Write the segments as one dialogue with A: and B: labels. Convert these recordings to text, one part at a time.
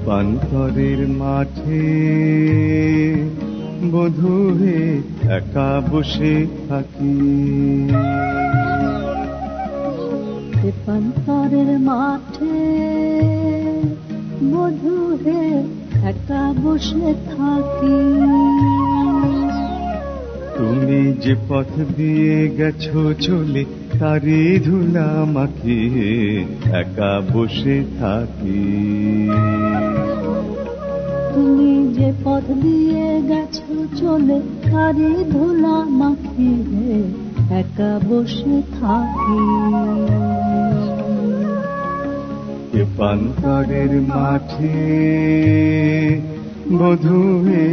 A: পান্তরের মাঠে বধূ হে একা বসে থাকি,
B: পান্তরের মাঠে বধূ হে একা বসে থাকি।
A: তুমি যে পথ দিয়ে গেছো চলে তারি ধুলা মাখিয়ে একা বসে থাকি।
B: তুমি যে পথ দিয়ে গেছো চলে তারি ধুলা মাখিয়ে একা বসে থাকি।
A: পান্তরের মাঠে বধূ হে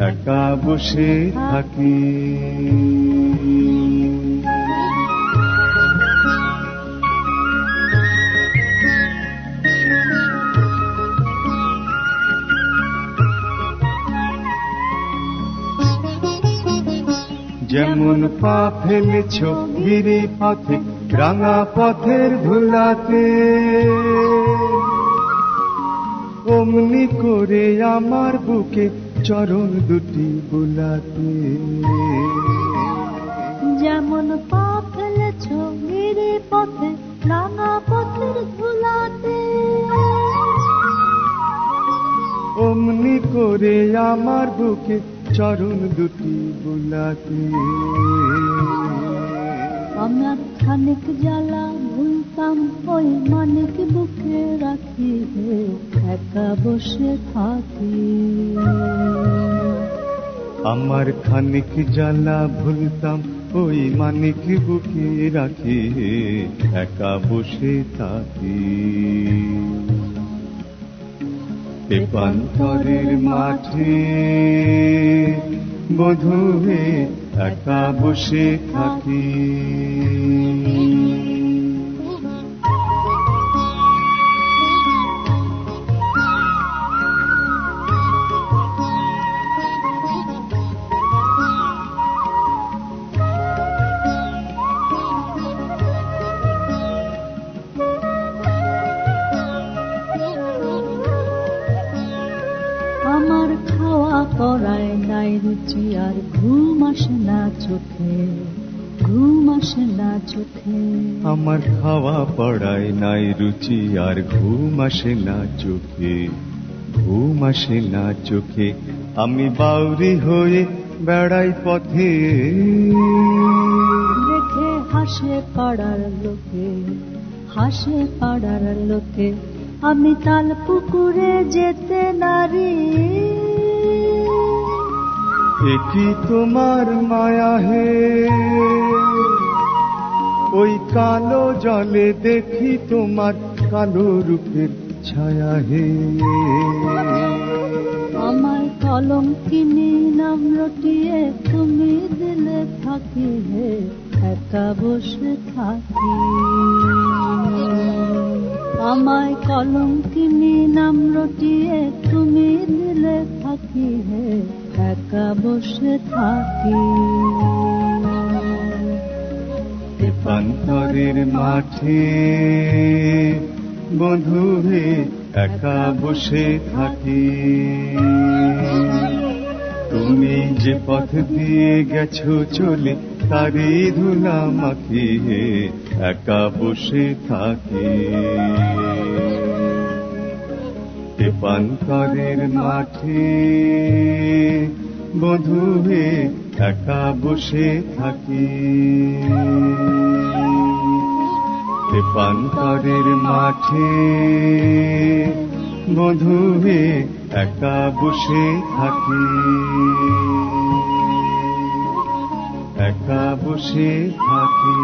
A: একা বসে থাকি। যেমন পা ফেলেছ গিরি পথে রাঙা পথের ধুলাতে, অমনি করে আমার বুকে চরণ দুটি বুলাতে।
B: যেমন পা ফেলেছ গিরি পথে রাঙা পথের ধুলাতে,
A: অমনি করে আমার বুকে চরণ দুটি বুলাতে।
B: আমার খানিক জ্বালা ভুলতাম ওই মানিক বুকে রাখি হে একা বসে থাকি।
A: আমার খানিক জ্বালা ভুলতাম ওই মানিক বুকে রাখি হে একা বসে থাকি। পান্তরের মাঠে বধূ হে একা বসে থাকি।
B: আমার খাওয়া পড়ায় নাই রুচি আর ঘুম আসে না চোখে, ঘুম আসে না চোখে।
A: আমার খাওয়া পড়ায় নাই রুচি আর ঘুম আসে না চোখে, ঘুম আসে না চোখে। আমি বাউরি হয়ে বেড়াই পথে,
B: দেখে হাসে পাড়ার লোকে, হাসে পাড়ার লোকে। আমি তাল পুকুরে যেতে নারি,
A: একই তোমার মায়া হে। ওই কালো জলে দেখি তোমার কালো রূপের ছায়া হে।
B: আমার কলম কিনি নাম রটিয়ে তুমি দিলে থাকি হে একা বসে থাকি। আমায় কলম কিনি নাম রটিয়ে তুমি দিলে থাকি হে একা বসে থাকি।
A: পান্তরের মাঠে বধূ হে একা বসে থাকি। তুমি যে পথ দিয়ে গেছো চলে তারি ধুলা মাখিয়ে একা বসে থাকি। পান্তরের মাঠে বধূ হে একা বসে থাকি। পান্তরের মাঠে বধূ হে একা বসে থাকি, একা বসে থাকি।